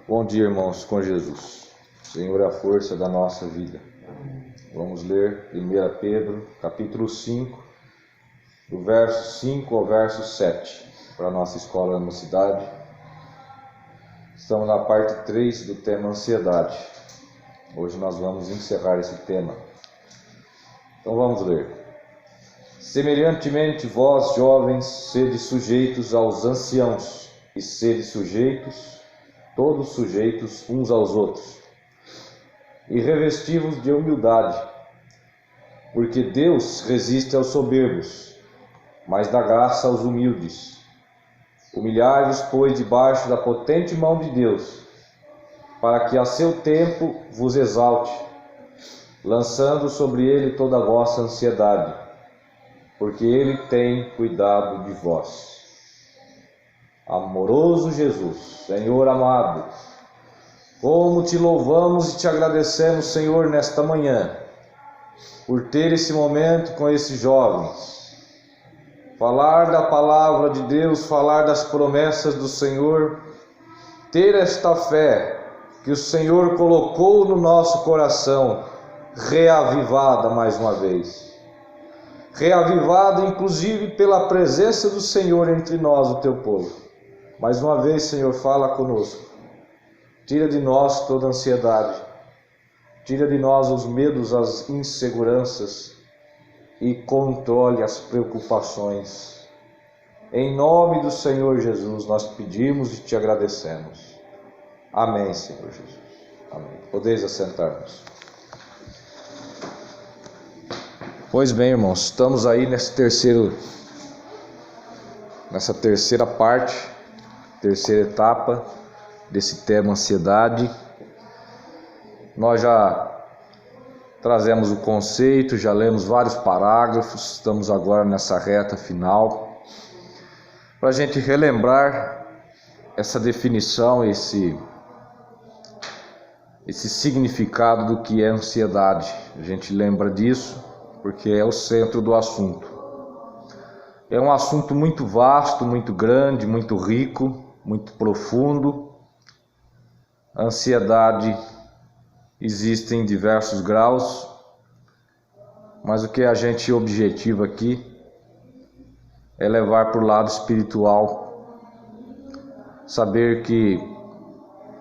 Bom dia, irmãos, com Jesus. O Senhor é a força da nossa vida. Vamos ler 1 Pedro, capítulo 5, do verso 5 ao verso 7, para a nossa escola na cidade. Estamos na parte 3 do tema ansiedade. Hoje nós vamos encerrar esse tema. Então vamos ler. Semelhantemente, vós, jovens, sede sujeitos aos anciãos, e sede sujeitos, todos sujeitos uns aos outros, e revestivos de humildade, porque Deus resiste aos soberbos, mas dá graça aos humildes. Humilhai-vos, pois, debaixo da potente mão de Deus, para que a seu tempo vos exalte, lançando sobre ele toda a vossa ansiedade, porque ele tem cuidado de vós. Amoroso Jesus, Senhor amado, como te louvamos e te agradecemos, Senhor, nesta manhã, por ter esse momento com esses jovens, falar da palavra de Deus, falar das promessas do Senhor, ter esta fé que o Senhor colocou no nosso coração, reavivada mais uma vez. Reavivada inclusive pela presença do Senhor entre nós, o teu povo. Mais uma vez, Senhor, fala conosco. Tira de nós toda ansiedade. Tira de nós os medos, as inseguranças e controle as preocupações. Em nome do Senhor Jesus, nós pedimos e te agradecemos. Amém, Senhor Jesus. Amém. Podeis assentar-nos. Pois bem, irmãos, estamos aí nessa terceira parte, terceira etapa desse tema ansiedade. Nós já trazemos o conceito, já lemos vários parágrafos, estamos agora nessa reta final, para a gente relembrar essa definição, esse significado do que é ansiedade. A gente lembra disso porque é o centro do assunto. É um assunto muito vasto, muito grande, muito rico, muito profundo. A ansiedade existe em diversos graus, mas o que a gente objetiva aqui é levar para o lado espiritual, saber que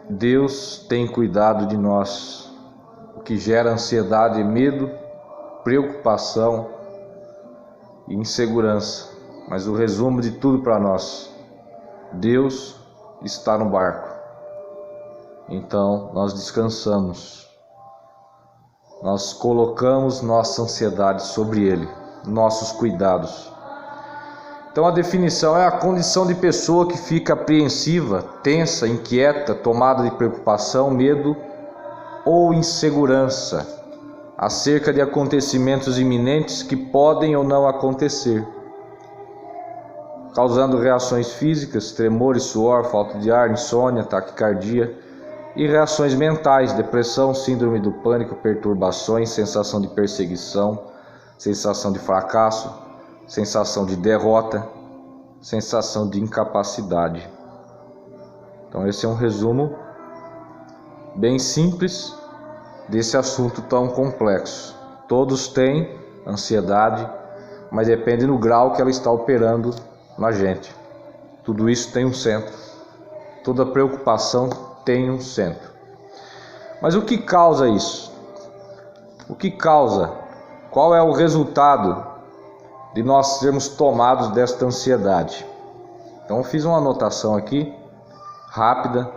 Deus tem cuidado de nós. O que gera ansiedade é medo, preocupação e insegurança, mas o resumo de tudo para nós: Deus está no barco. Então nós descansamos, nós colocamos nossa ansiedade sobre Ele, nossos cuidados. Então a definição é a condição de pessoa que fica apreensiva, tensa, inquieta, tomada de preocupação, medo ou insegurança acerca de acontecimentos iminentes que podem ou não acontecer, causando reações físicas, tremores, suor, falta de ar, insônia, taquicardia, e reações mentais, depressão, síndrome do pânico, perturbações, sensação de perseguição, sensação de fracasso, sensação de derrota, sensação de incapacidade. Então esse é um resumo bem simples desse assunto tão complexo. Todos têm ansiedade, mas depende do grau que ela está operando na gente. Tudo isso tem um centro. Toda preocupação tem um centro. Mas o que causa isso? O que causa? Qual é o resultado de nós sermos tomados desta ansiedade? Então eu fiz uma anotação aqui, rápida,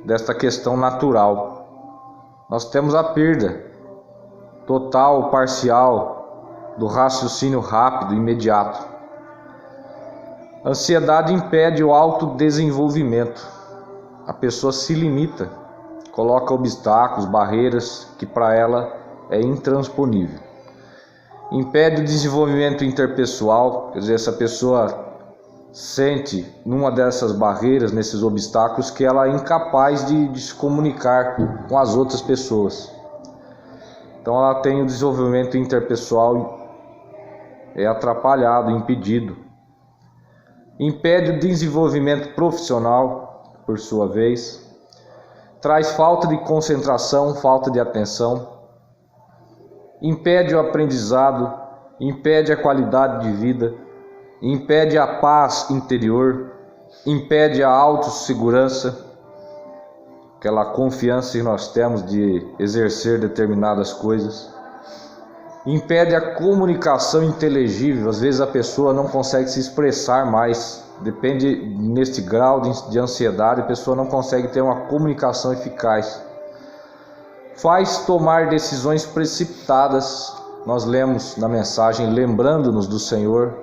desta questão natural. Nós temos a perda total ou parcial do raciocínio rápido e imediato. A ansiedade impede o autodesenvolvimento. A pessoa se limita, coloca obstáculos, barreiras que para ela é intransponível. Impede o desenvolvimento interpessoal, quer dizer, essa pessoa sente numa dessas barreiras, nesses obstáculos, que ela é incapaz de se comunicar com as outras pessoas. Então ela tem o desenvolvimento interpessoal atrapalhado, impedido. Impede o desenvolvimento profissional, por sua vez. traz falta de concentração, falta de atenção, impede o aprendizado, impede a qualidade de vida, impede a paz interior, impede a autossegurança, aquela confiança que nós temos de exercer determinadas coisas, impede a comunicação inteligível. Às vezes a pessoa não consegue se expressar mais, depende neste grau de ansiedade, a pessoa não consegue ter uma comunicação eficaz. Faz tomar decisões precipitadas. Nós lemos na mensagem Lembrando-nos do Senhor,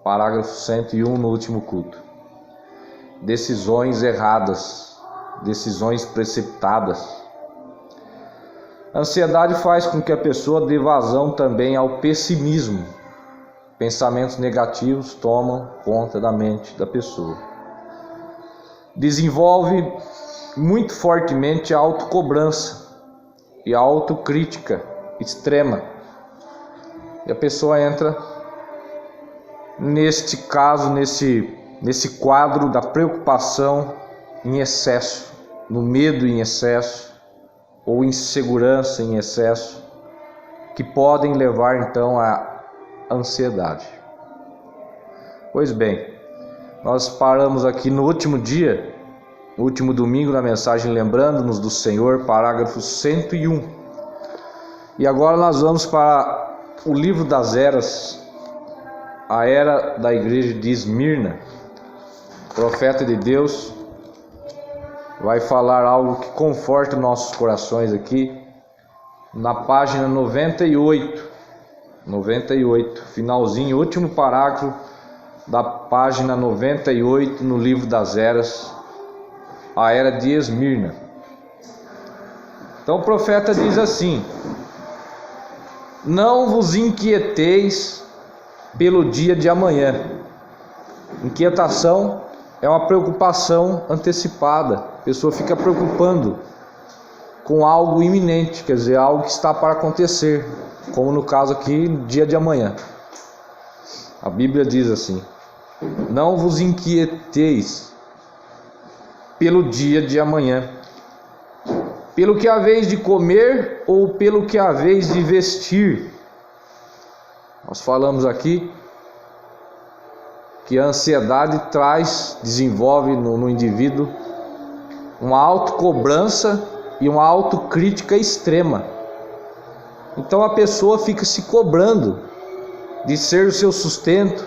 parágrafo 101 no último culto. Decisões erradas, decisões precipitadas. A ansiedade faz com que a pessoa dê vazão também ao pessimismo. Pensamentos negativos tomam conta da mente da pessoa. Desenvolve muito fortemente a autocobrança e a autocrítica extrema. E a pessoa entra neste caso, nesse quadro da preocupação em excesso, no medo em excesso, ou insegurança em excesso, que podem levar então à ansiedade. Pois bem, nós paramos aqui no último dia, no último domingo, na mensagem Lembrando-nos do Senhor, parágrafo 101. E agora nós vamos para o livro das eras, a era da igreja de Esmirna. O profeta de Deus vai falar algo que conforta nossos corações aqui, na página 98, finalzinho, último parágrafo da página 98 no livro das eras, a era de Esmirna. Então o profeta diz assim: não vos inquieteis pelo dia de amanhã. Inquietação é uma preocupação antecipada. A pessoa fica preocupando com algo iminente, quer dizer, algo que está para acontecer, como no caso aqui, dia de amanhã. A Bíblia diz assim: não vos inquieteis pelo dia de amanhã, pelo que haveis de comer ou pelo que haveis de vestir. Nós falamos aqui que a ansiedade desenvolve no indivíduo uma autocobrança e uma autocrítica extrema. Então a pessoa fica se cobrando de ser o seu sustento,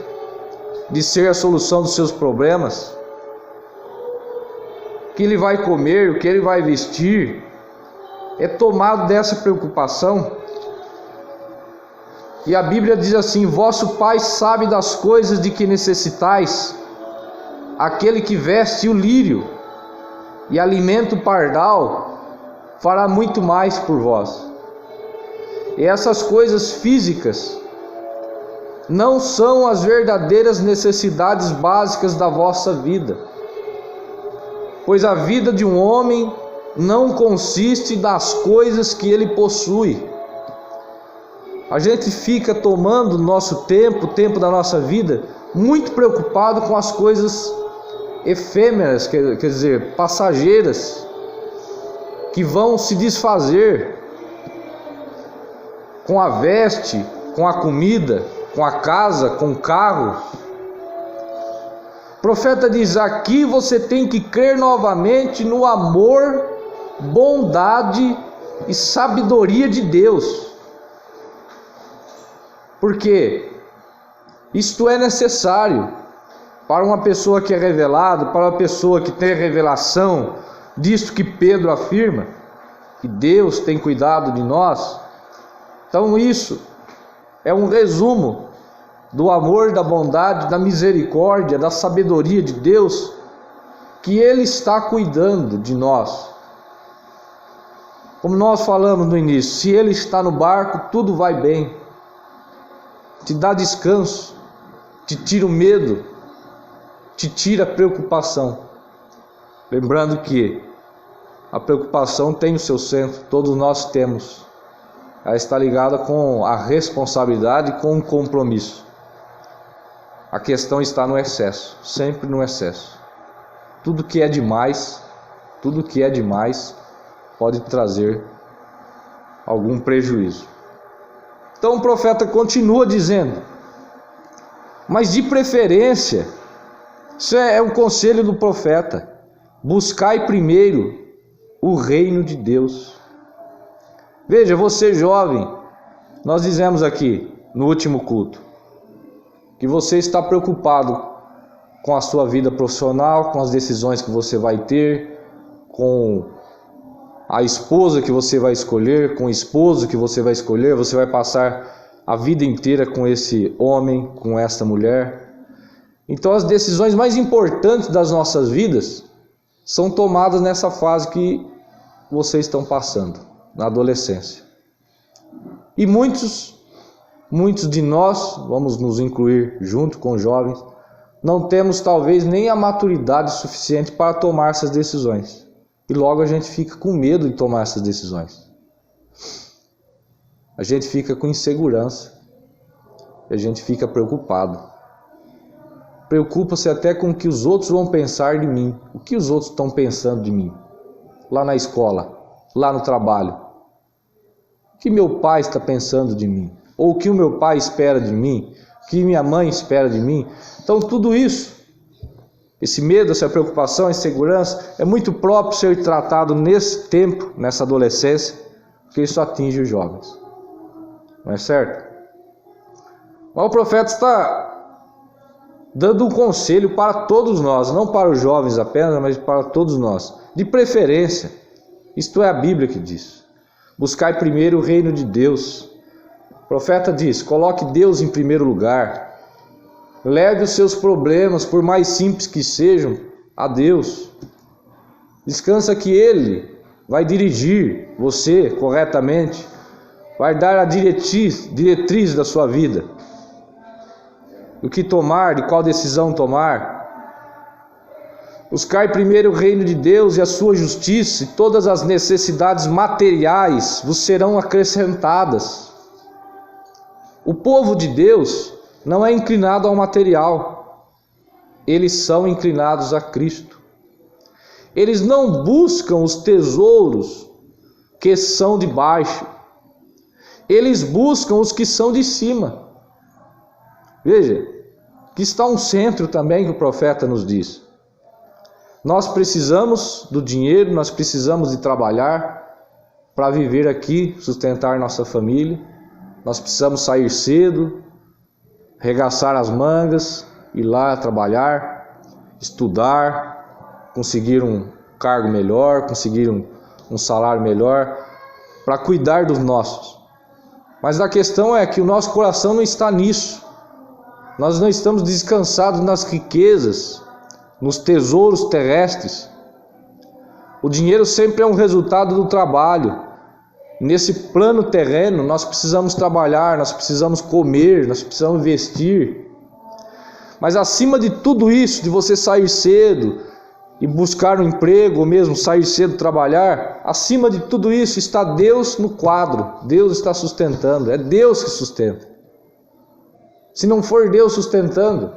de ser a solução dos seus problemas, o que ele vai comer, o que ele vai vestir. É tomado dessa preocupação. E a Bíblia diz assim: vosso Pai sabe das coisas de que necessitais. Aquele que veste o lírio e alimenta o pardal fará muito mais por vós. E essas coisas físicas não são as verdadeiras necessidades básicas da vossa vida, pois a vida de um homem não consiste das coisas que ele possui. A gente fica tomando nosso tempo, o tempo da nossa vida, muito preocupado com as coisas efêmeras, quer dizer, passageiras, que vão se desfazer, com a veste, com a comida, com a casa, com o carro. O profeta diz: aqui você tem que crer novamente no amor, bondade e sabedoria de Deus, porque isto é necessário para uma pessoa que é revelado, para uma pessoa que tem a revelação disto que Pedro afirma, que Deus tem cuidado de nós. Então isso é um resumo do amor, da bondade, da misericórdia, da sabedoria de Deus, que Ele está cuidando de nós. Como nós falamos no início, se Ele está no barco, tudo vai bem, te dá descanso, te tira o medo, te tira a preocupação. Lembrando que a preocupação tem o seu centro, todos nós temos. Ela está ligada com a responsabilidade e com o compromisso. A questão está no excesso, sempre no excesso. Tudo que é demais pode trazer algum prejuízo. Então o profeta continua dizendo, mas de preferência, isso é um conselho do profeta, buscai primeiro o reino de Deus. Veja, você jovem, nós dizemos aqui no último culto, que você está preocupado com a sua vida profissional, com as decisões que você vai ter, com a esposa que você vai escolher, com o esposo que você vai escolher, você vai passar a vida inteira com esse homem, com essa mulher. Então as decisões mais importantes das nossas vidas são tomadas nessa fase que vocês estão passando, na adolescência. E muitos de nós, vamos nos incluir junto com os jovens, não temos talvez nem a maturidade suficiente para tomar essas decisões. E logo a gente fica com medo de tomar essas decisões. A gente fica com insegurança. E a gente fica preocupado. Preocupa-se até com o que os outros vão pensar de mim. O que os outros estão pensando de mim? Lá na escola, lá no trabalho. O que meu pai está pensando de mim? Ou o que o meu pai espera de mim? O que minha mãe espera de mim? Então tudo isso, esse medo, essa preocupação, essa insegurança, é muito próprio ser tratado nesse tempo, nessa adolescência, porque isso atinge os jovens. Não é certo? Mas o profeta está dando um conselho para todos nós, não para os jovens apenas, mas para todos nós. De preferência, isto é a Bíblia que diz, buscai primeiro o reino de Deus. O profeta diz, coloque Deus em primeiro lugar. Leve os seus problemas, por mais simples que sejam, a Deus. Descansa que Ele vai dirigir você corretamente, vai dar a diretriz da sua vida. Do que tomar, de qual decisão tomar. Buscai primeiro o reino de Deus e a sua justiça, e todas as necessidades materiais vos serão acrescentadas. O povo de Deus não é inclinado ao material, eles são inclinados a Cristo. Eles não buscam os tesouros que são de baixo, eles buscam os que são de cima. Veja, que está um centro também que o profeta nos diz. Nós precisamos do dinheiro, nós precisamos de trabalhar para viver aqui, sustentar nossa família. Nós precisamos sair cedo, arregaçar as mangas, ir lá trabalhar, estudar, conseguir um cargo melhor, conseguir um salário melhor, para cuidar dos nossos. Mas a questão é que o nosso coração não está nisso. Nós não estamos descansados nas riquezas, nos tesouros terrestres. O dinheiro sempre é um resultado do trabalho. Nesse plano terreno, nós precisamos trabalhar, nós precisamos comer, nós precisamos vestir. Mas acima de tudo isso, de você sair cedo e buscar um emprego, ou mesmo sair cedo trabalhar, acima de tudo isso está Deus no quadro. Deus está sustentando, é Deus que sustenta. Se não for Deus sustentando,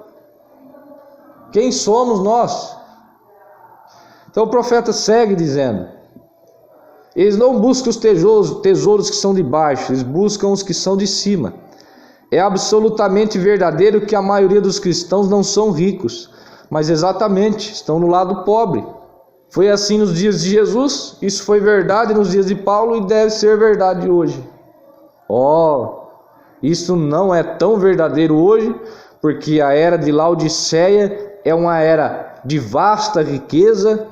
quem somos nós? Então o profeta segue dizendo, eles não buscam os tesouros que são de baixo, eles buscam os que são de cima. É absolutamente verdadeiro que a maioria dos cristãos não são ricos, mas exatamente, estão no lado pobre. Foi assim nos dias de Jesus, isso foi verdade nos dias de Paulo e deve ser verdade hoje. Isso não é tão verdadeiro hoje, porque a era de Laodiceia é uma era de vasta riqueza,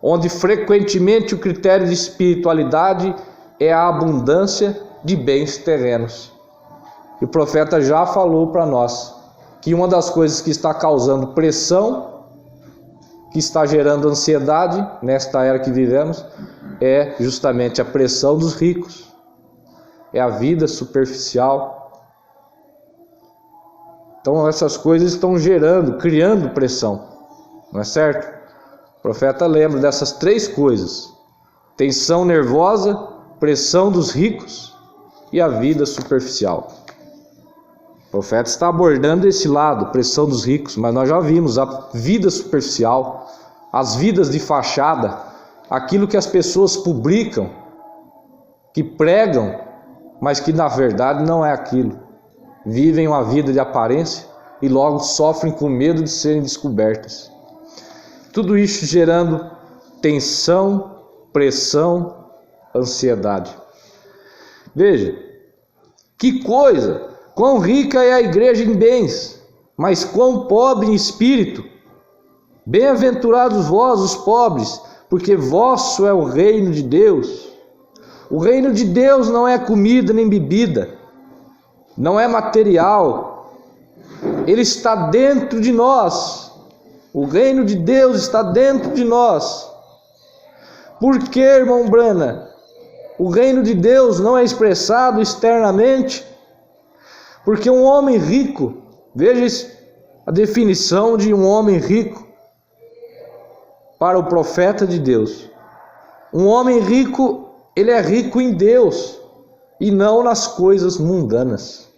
onde frequentemente o critério de espiritualidade é a abundância de bens terrenos. E o profeta já falou para nós que uma das coisas que está causando pressão, que está gerando ansiedade nesta era que vivemos, é justamente a pressão dos ricos, é a vida superficial. Então essas coisas estão criando pressão, não é certo? O profeta lembra dessas três coisas: tensão nervosa, pressão dos ricos e a vida superficial. O profeta está abordando esse lado, pressão dos ricos, mas nós já vimos a vida superficial, as vidas de fachada, aquilo que as pessoas publicam, que pregam, mas que na verdade não é aquilo. Vivem uma vida de aparência e logo sofrem com medo de serem descobertas. Tudo isso gerando tensão, pressão, ansiedade. Veja, que coisa! Quão rica é a igreja em bens, mas quão pobre em espírito. Bem-aventurados vós, os pobres, porque vosso é o reino de Deus. O reino de Deus não é comida nem bebida, não é material. Ele está dentro de nós. O reino de Deus está dentro de nós. Por que, irmão Brana, o reino de Deus não é expressado externamente? Porque um homem rico, veja a definição de um homem rico para o profeta de Deus. Um homem rico, ele é rico em Deus e não nas coisas mundanas.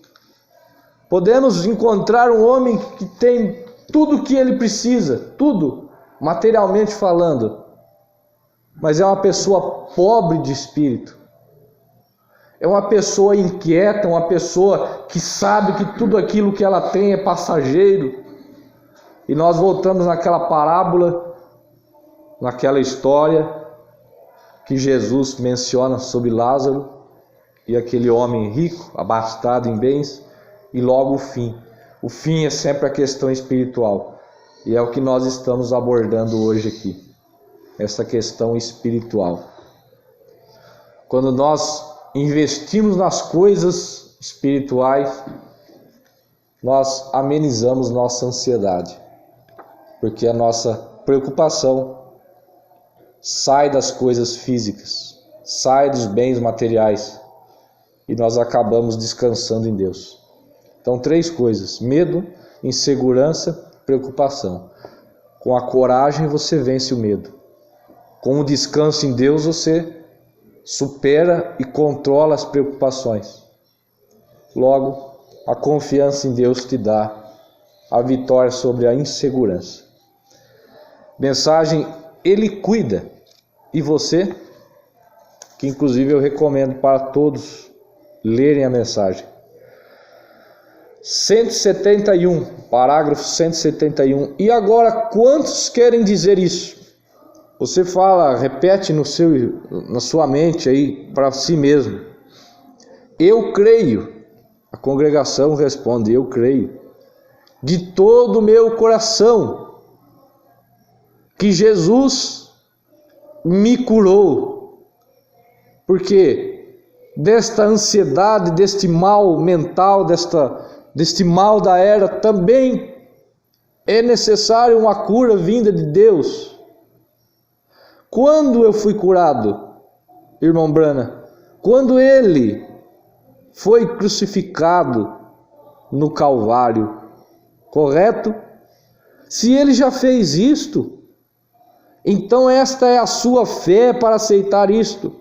Podemos encontrar um homem que tem tudo o que ele precisa, tudo, materialmente falando, mas é uma pessoa pobre de espírito. É uma pessoa inquieta, uma pessoa que sabe que tudo aquilo que ela tem é passageiro. E nós voltamos naquela parábola, naquela história que Jesus menciona sobre Lázaro e aquele homem rico, abastado em bens, e logo o fim. O fim é sempre a questão espiritual. E é o que nós estamos abordando hoje aqui. Essa questão espiritual. Quando nós investimos nas coisas espirituais, nós amenizamos nossa ansiedade, porque a nossa preocupação sai das coisas físicas, sai dos bens materiais, e nós acabamos descansando em Deus. Então, 3 coisas: medo, insegurança, preocupação. Com a coragem você vence o medo. Com o descanso em Deus você supera e controla as preocupações. Logo, a confiança em Deus te dá a vitória sobre a insegurança. Mensagem: Ele cuida. E você? Que inclusive eu recomendo para todos lerem a mensagem. 171, parágrafo 171. E agora, quantos querem dizer isso? Você fala, repete na sua mente aí para si mesmo. Eu creio. A congregação responde: eu creio de todo o meu coração que Jesus me curou. Porque desta ansiedade, deste mal mental, deste mal da era, também é necessário uma cura vinda de Deus. Quando eu fui curado, irmão Brana? Quando ele foi crucificado no Calvário, correto? Se ele já fez isto, então esta é a sua fé para aceitar isto.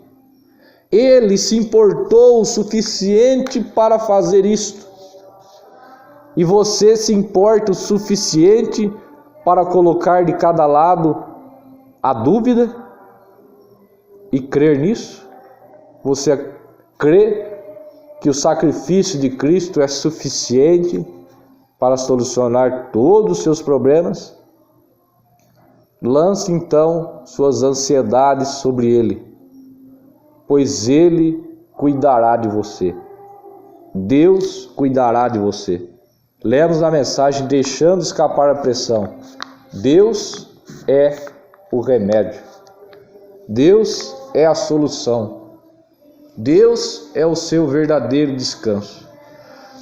Ele se importou o suficiente para fazer isto. E você se importa o suficiente para colocar de cada lado a dúvida e crer nisso? Você crê que o sacrifício de Cristo é suficiente para solucionar todos os seus problemas? Lance então suas ansiedades sobre Ele, pois Ele cuidará de você. Deus cuidará de você. Lemos na mensagem: deixando escapar a pressão. Deus é o remédio. Deus é a solução. Deus é o seu verdadeiro descanso.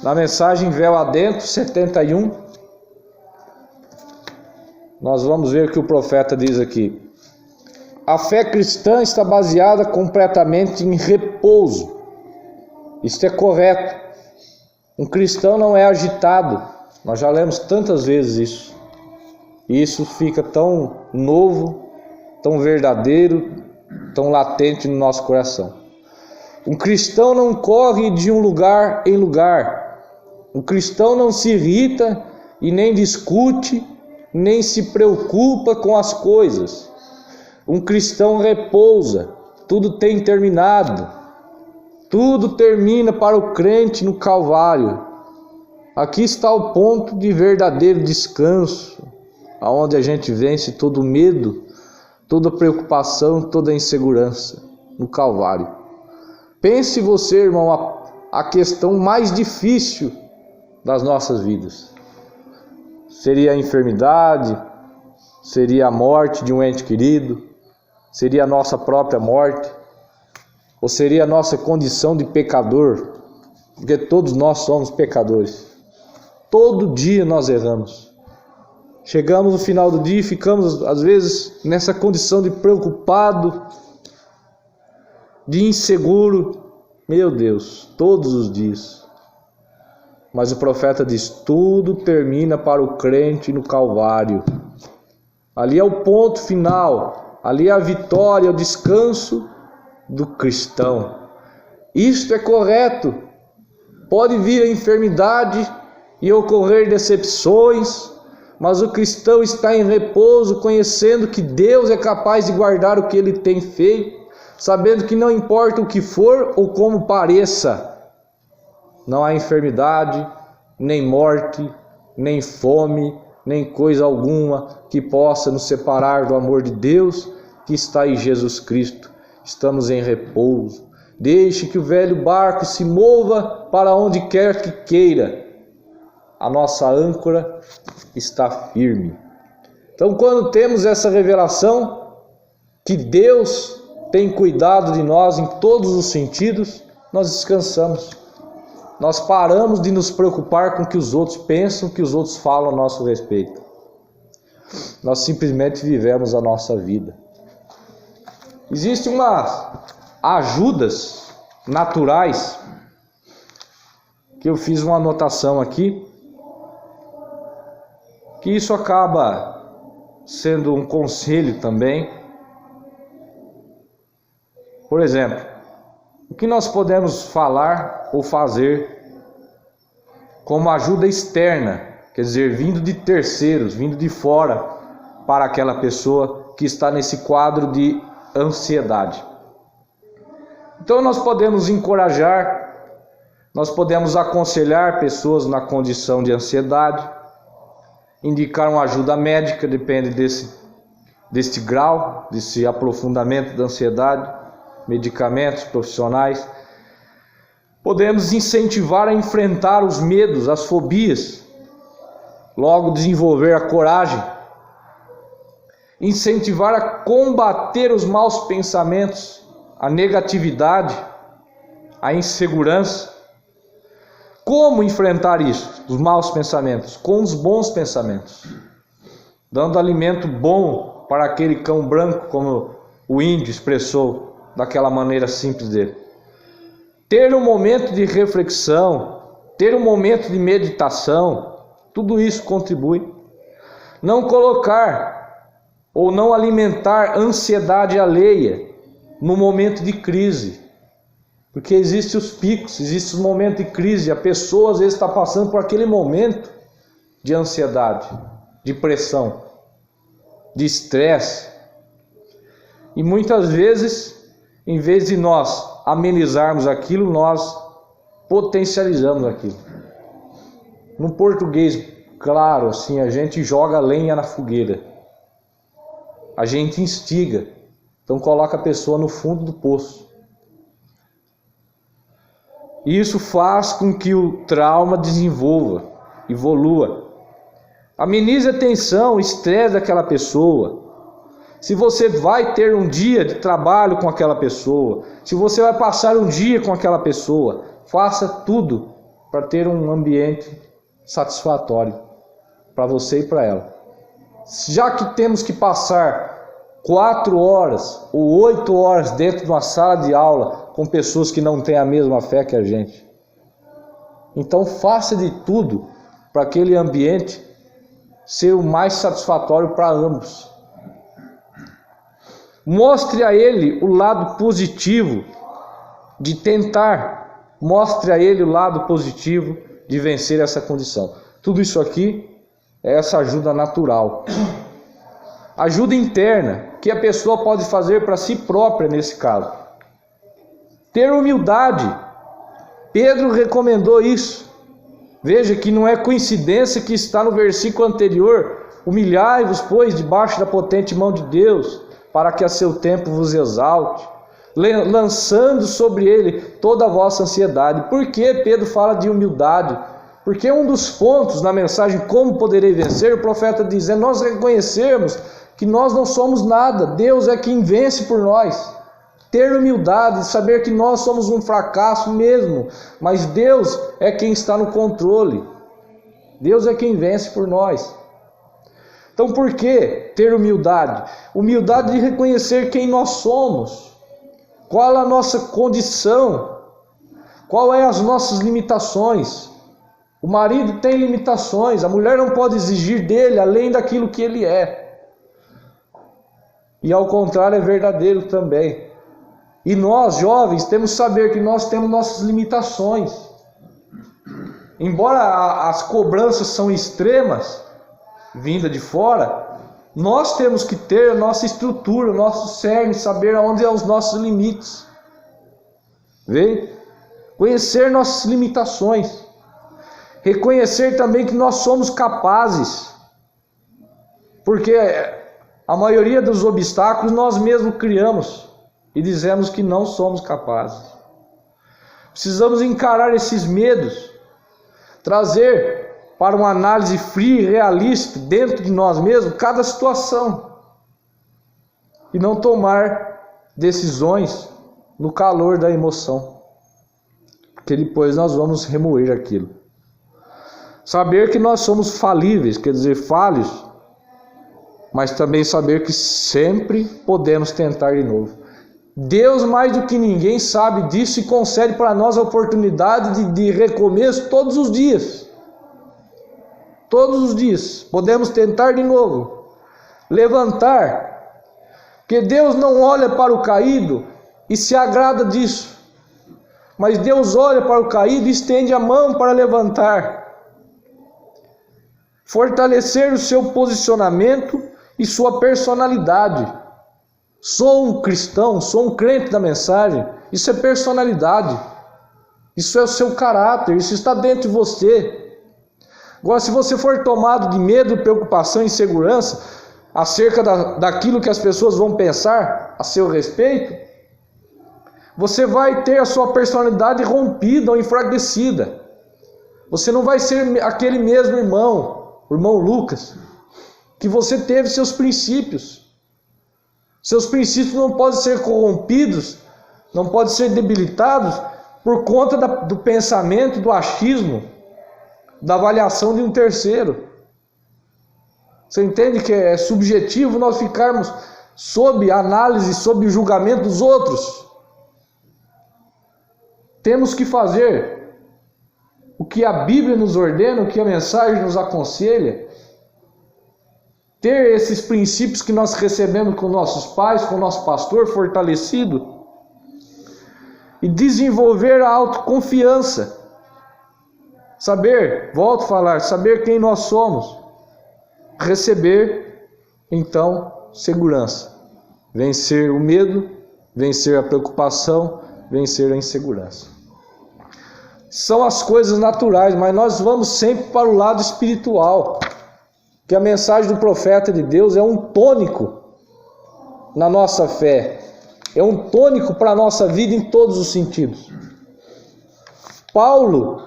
Na mensagem Véu Adentro 71, nós vamos ver o que o profeta diz aqui. A fé cristã está baseada completamente em repouso. Isto é correto. Um cristão não é agitado. Nós já lemos tantas vezes isso. E isso fica tão novo, tão verdadeiro, tão latente no nosso coração. Um cristão não corre de um lugar em lugar. Um cristão não se irrita e nem discute, nem se preocupa com as coisas. Um cristão repousa, tudo tem terminado. Tudo termina para o crente no Calvário. Aqui está o ponto de verdadeiro descanso, aonde a gente vence todo medo, toda preocupação, toda insegurança, no Calvário. Pense você, irmão, a questão mais difícil das nossas vidas. Seria a enfermidade, seria a morte de um ente querido, seria a nossa própria morte, ou seria a nossa condição de pecador, porque todos nós somos pecadores. Todo dia nós erramos. Chegamos no final do dia e ficamos, às vezes, nessa condição de preocupado, de inseguro. Meu Deus, todos os dias. Mas o profeta diz, tudo termina para o crente no Calvário. Ali é o ponto final, ali é a vitória, o descanso do cristão. Isto é correto. Pode vir a enfermidade e ocorrer decepções, mas o cristão está em repouso, conhecendo que Deus é capaz de guardar o que ele tem feito, sabendo que não importa o que for ou como pareça, não há enfermidade, nem morte, nem fome, nem coisa alguma que possa nos separar do amor de Deus que está em Jesus Cristo. Estamos em repouso. Deixe que o velho barco se mova para onde quer que queira. A nossa âncora está firme. Então, quando temos essa revelação que Deus tem cuidado de nós em todos os sentidos, nós descansamos. Nós paramos de nos preocupar com o que os outros pensam, o que os outros falam a nosso respeito. Nós simplesmente vivemos a nossa vida. Existem umas ajudas naturais, que eu fiz uma anotação aqui, que isso acaba sendo um conselho também. Por exemplo, o que nós podemos falar ou fazer como ajuda externa, quer dizer, vindo de terceiros, vindo de fora, para aquela pessoa que está nesse quadro de ansiedade. Então nós podemos encorajar, nós podemos aconselhar pessoas na condição de ansiedade, indicar uma ajuda médica, depende deste grau, desse aprofundamento da ansiedade, medicamentos profissionais. Podemos incentivar a enfrentar os medos, as fobias, logo desenvolver a coragem, incentivar a combater os maus pensamentos, a negatividade, a insegurança. Como enfrentar isso, os maus pensamentos? Com os bons pensamentos, dando alimento bom para aquele cão branco, como o índio expressou daquela maneira simples dele. Ter um momento de reflexão, ter um momento de meditação, tudo isso contribui. Não colocar ou não alimentar ansiedade alheia no momento de crise, porque existem os picos, existem os momentos de crise. A pessoa às vezes está passando por aquele momento de ansiedade, de pressão, de estresse, e muitas vezes, em vez de nós amenizarmos aquilo, nós potencializamos aquilo. No português, claro, assim, a gente joga lenha na fogueira, a gente instiga, então coloca a pessoa no fundo do poço. Isso faz com que o trauma desenvolva, evolua. Amenize a tensão, o estresse daquela pessoa. Se você vai ter um dia de trabalho com aquela pessoa, se você vai passar um dia com aquela pessoa, faça tudo para ter um ambiente satisfatório para você e para ela. Já que temos que passar 4 horas ou 8 horas dentro de uma sala de aula com pessoas que não têm a mesma fé que a gente, então faça de tudo para aquele ambiente ser o mais satisfatório para ambos. Mostre a ele o lado positivo de tentar, mostre a ele o lado positivo de vencer essa condição. Tudo isso aqui é essa ajuda natural. Ajuda interna que a pessoa pode fazer para si própria nesse caso. Ter humildade. Pedro recomendou isso. Veja que não é coincidência que está no versículo anterior: humilhai-vos, pois, debaixo da potente mão de Deus, para que a seu tempo vos exalte, lançando sobre ele toda a vossa ansiedade. Por que Pedro fala de humildade? Porque um dos pontos na mensagem Como Poderei Vencer, o profeta diz, é nós reconhecermos que nós não somos nada, Deus é quem vence por nós. Ter humildade, saber que nós somos um fracasso mesmo, mas Deus é quem está no controle. Deus é quem vence por nós. Então por que ter humildade? Humildade de reconhecer quem nós somos, qual a nossa condição, qual é as nossas limitações. O marido tem limitações, a mulher não pode exigir dele além daquilo que ele é. E ao contrário é verdadeiro também. E nós, jovens, temos que saber que nós temos nossas limitações. Embora as cobranças são extremas, vinda de fora, nós temos que ter a nossa estrutura, o nosso cerne, saber onde são os nossos limites. Vê? Conhecer nossas limitações. Reconhecer também que nós somos capazes. Porque a maioria dos obstáculos nós mesmos criamos e dizemos que não somos capazes. Precisamos encarar esses medos, trazer para uma análise fria e realista dentro de nós mesmos cada situação e não tomar decisões no calor da emoção, porque depois nós vamos remoer aquilo. Saber que nós somos falíveis, quer dizer, falhos, mas também saber que sempre podemos tentar de novo. Deus, mais do que ninguém, sabe disso e concede para nós a oportunidade de recomeço todos os dias. Todos os dias. Podemos tentar de novo. Levantar. Porque Deus não olha para o caído e se agrada disso. Mas Deus olha para o caído e estende a mão para levantar. Fortalecer o seu posicionamento e sua personalidade. Sou um cristão, sou um crente da mensagem. Isso é personalidade. Isso é o seu caráter, isso está dentro de você. Agora, se você for tomado de medo, preocupação e insegurança acerca daquilo que as pessoas vão pensar a seu respeito, você vai ter a sua personalidade rompida ou enfraquecida. Você não vai ser aquele mesmo irmão, o irmão Lucas, que você teve seus princípios. Seus princípios não podem ser corrompidos, não podem ser debilitados por conta do pensamento, do achismo, da avaliação de um terceiro. Você entende que é subjetivo nós ficarmos sob análise, sob julgamento dos outros? Temos que fazer o que a Bíblia nos ordena, o que a mensagem nos aconselha. Ter esses princípios que nós recebemos com nossos pais, com o nosso pastor fortalecido. E desenvolver a autoconfiança. Saber, volto a falar, saber quem nós somos. Receber, então, segurança. Vencer o medo, vencer a preocupação, vencer a insegurança. São as coisas naturais, mas nós vamos sempre para o lado espiritual. Que a mensagem do profeta de Deus é um tônico na nossa fé. É um tônico para a nossa vida em todos os sentidos. Paulo,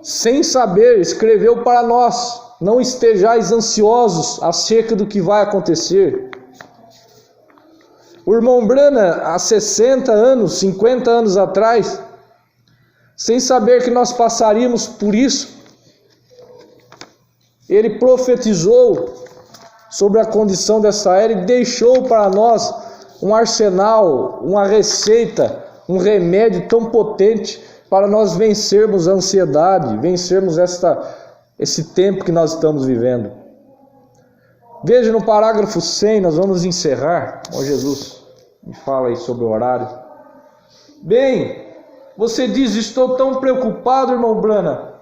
sem saber, escreveu para nós: não estejais ansiosos acerca do que vai acontecer. O irmão Branham, há 60 anos, 50 anos atrás, sem saber que nós passaríamos por isso, ele profetizou sobre a condição dessa era e deixou para nós um arsenal, uma receita, um remédio tão potente para nós vencermos a ansiedade, vencermos esse tempo que nós estamos vivendo. Veja no parágrafo 100, nós vamos encerrar. Ó Jesus, me fala aí sobre o horário. Bem, você diz: estou tão preocupado, irmão Branham,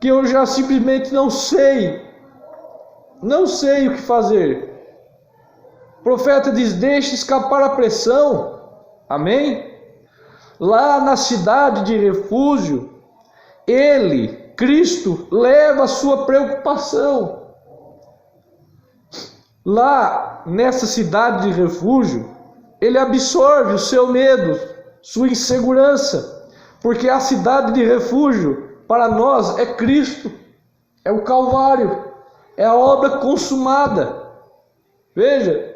que eu já simplesmente não sei o que fazer. O profeta diz: deixe escapar a pressão. Amém? Lá na cidade de refúgio, ele, Cristo, leva a sua preocupação. Lá nessa cidade de refúgio, ele absorve o seu medo, sua insegurança, porque a cidade de refúgio para nós é Cristo, é o Calvário, é a obra consumada. Veja,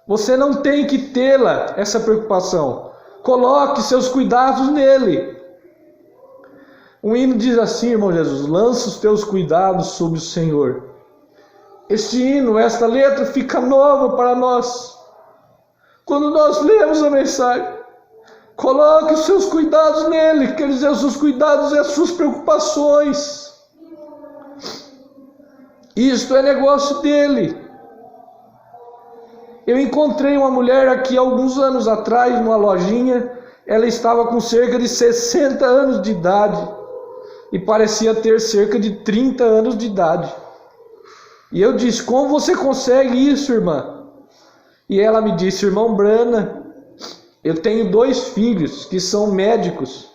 você não tem que tê-la, essa preocupação. Coloque seus cuidados nele. O hino diz assim, irmão Jesus: lança os teus cuidados sobre o Senhor. Este hino, esta letra fica nova para nós. Quando nós lemos a mensagem, coloque os seus cuidados nele. Quer dizer, os seus cuidados e as suas preocupações. Isto é negócio dele. Eu encontrei uma mulher aqui alguns anos atrás, numa lojinha. Ela estava com cerca de 60 anos de idade e parecia ter cerca de 30 anos de idade. E eu disse: como você consegue isso, irmã? E ela me disse: irmão Brana, eu tenho 2 filhos que são médicos,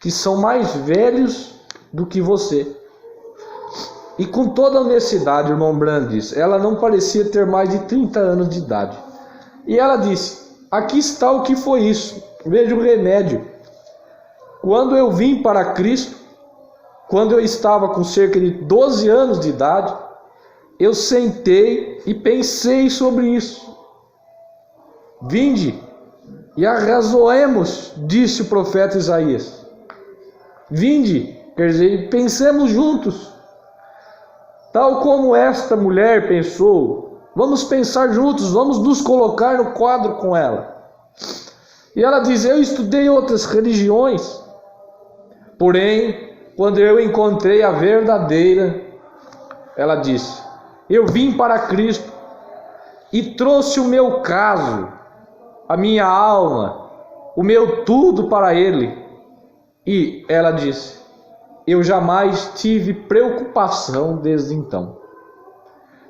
que são mais velhos do que você. E com toda a honestidade, irmão Brana disse, ela não parecia ter mais de 30 anos de idade. E ela disse: aqui está o que foi isso. Veja o remédio. Quando eu vim para Cristo, quando eu estava com cerca de 12 anos de idade, eu sentei e pensei sobre isso. Vinde e arrazoemos, disse o profeta Isaías. Vinde, quer dizer, pensemos juntos. Tal como esta mulher pensou, vamos pensar juntos, vamos nos colocar no quadro com ela. E ela diz: eu estudei outras religiões, porém, quando eu encontrei a verdadeira, ela disse, eu vim para Cristo e trouxe o meu caso, a minha alma, o meu tudo para Ele. E ela disse: eu jamais tive preocupação desde então.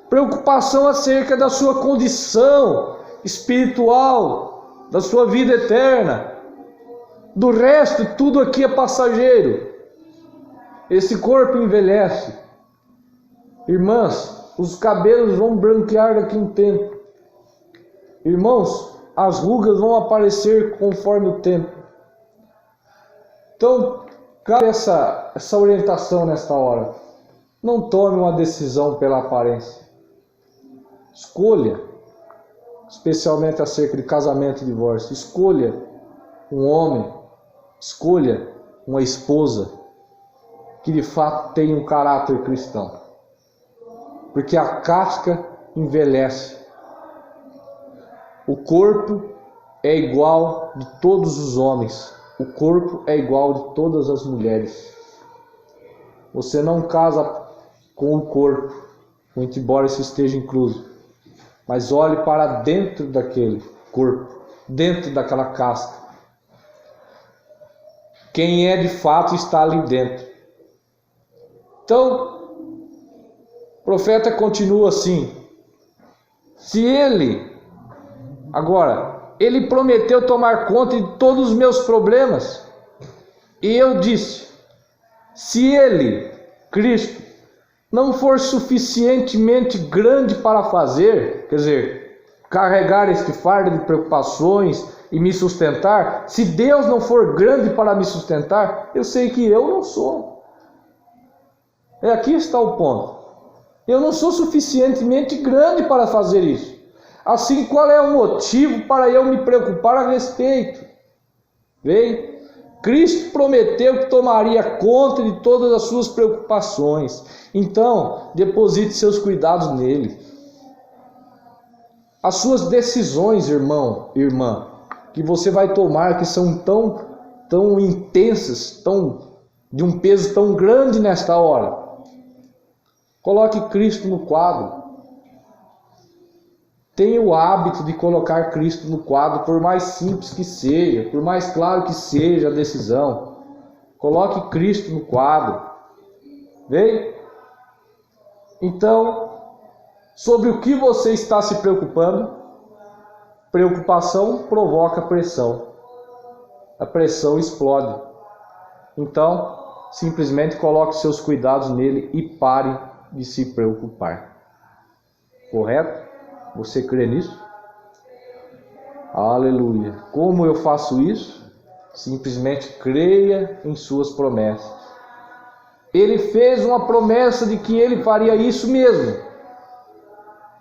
Preocupação acerca da sua condição espiritual, da sua vida eterna. Do resto, tudo aqui é passageiro. Esse corpo envelhece. Irmãs, os cabelos vão branquear daqui a um tempo. Irmãos, as rugas vão aparecer conforme o tempo. Então, cabe essa orientação nesta hora. Não tome uma decisão pela aparência. Escolha, especialmente acerca de casamento e divórcio. Escolha um homem, escolha uma esposa que de fato tenha um caráter cristão. Porque a casca envelhece. O corpo é igual de todos os homens. O corpo é igual de todas as mulheres. Você não casa com o corpo, muito embora isso esteja incluso. Mas olhe para dentro daquele corpo, dentro daquela casca. Quem é de fato está ali dentro. Então, o profeta continua assim. Se ele, agora, ele prometeu tomar conta de todos os meus problemas. E eu disse, se ele, Cristo, não for suficientemente grande para fazer, quer dizer, carregar este fardo de preocupações e me sustentar, se Deus não for grande para me sustentar, eu sei que eu não sou. Aqui está o ponto. Eu não sou suficientemente grande para fazer isso. Assim, qual é o motivo para eu me preocupar a respeito? Bem, Cristo prometeu que tomaria conta de todas as suas preocupações. Então, deposite seus cuidados nele. As suas decisões, irmão, irmã, que você vai tomar, que são tão intensas, de um peso tão grande nesta hora. Coloque Cristo no quadro. Tenha o hábito de colocar Cristo no quadro, por mais simples que seja, por mais claro que seja a decisão. Coloque Cristo no quadro. Vem? Então, sobre o que você está se preocupando. Preocupação provoca pressão. A pressão explode. Então, simplesmente coloque seus cuidados nele e pare de se preocupar. Correto? Você crê nisso? Aleluia. Como eu faço isso? Simplesmente creia em suas promessas. Ele fez uma promessa de que ele faria isso mesmo.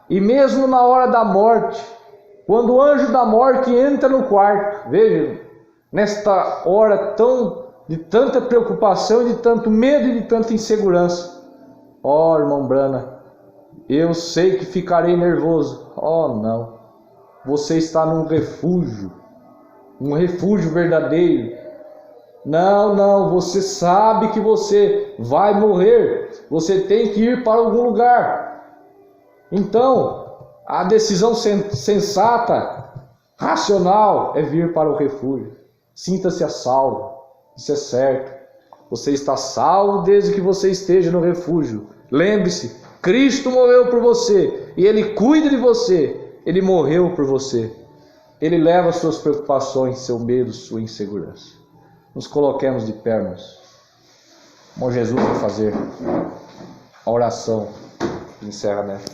E mesmo na hora da morte, quando o anjo da morte entra no quarto, veja, nesta hora de tanta preocupação, de tanto medo e de tanta insegurança. Ó, irmão Brana, eu sei que ficarei nervoso. Oh, não. Você está num refúgio, um refúgio verdadeiro. Não, você sabe que você vai morrer. Você tem que ir para algum lugar. Então, a decisão sensata, racional, é vir para o refúgio. Sinta-se a salvo. Isso é certo. Você está salvo desde que você esteja no refúgio. Lembre-se, Cristo morreu por você e Ele cuida de você. Ele morreu por você. Ele leva suas preocupações, seu medo, sua insegurança. Nos coloquemos de pé, irmãos. Irmão Jesus vai fazer a oração de encerramento.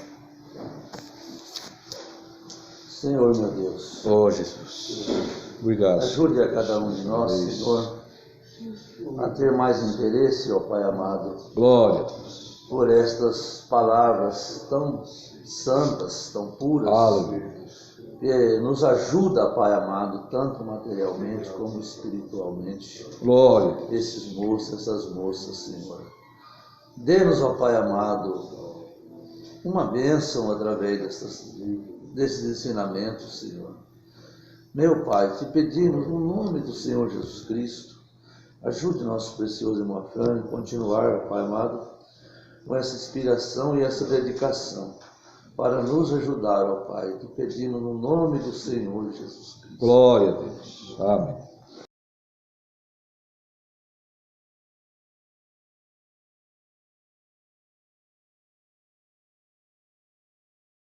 Senhor, meu Deus. Oh, Jesus. Obrigado. Ajude a cada um de nós, Senhor, a ter mais interesse, ó Pai amado. Glória a Deus. Por estas palavras tão santas, tão puras. Aleluia. Nos ajuda, Pai amado, tanto materialmente como espiritualmente. Glória. Esses moços, essas moças, Senhor. Dê-nos, ó Pai amado, uma bênção através desses ensinamentos, Senhor. Meu Pai, te pedimos no nome do Senhor Jesus Cristo, ajude nosso precioso irmão Afrânio a continuar, ó Pai amado, com essa inspiração e essa dedicação, para nos ajudar, ó Pai. Te pedimos no nome do Senhor Jesus Cristo. Glória a Deus. Amém.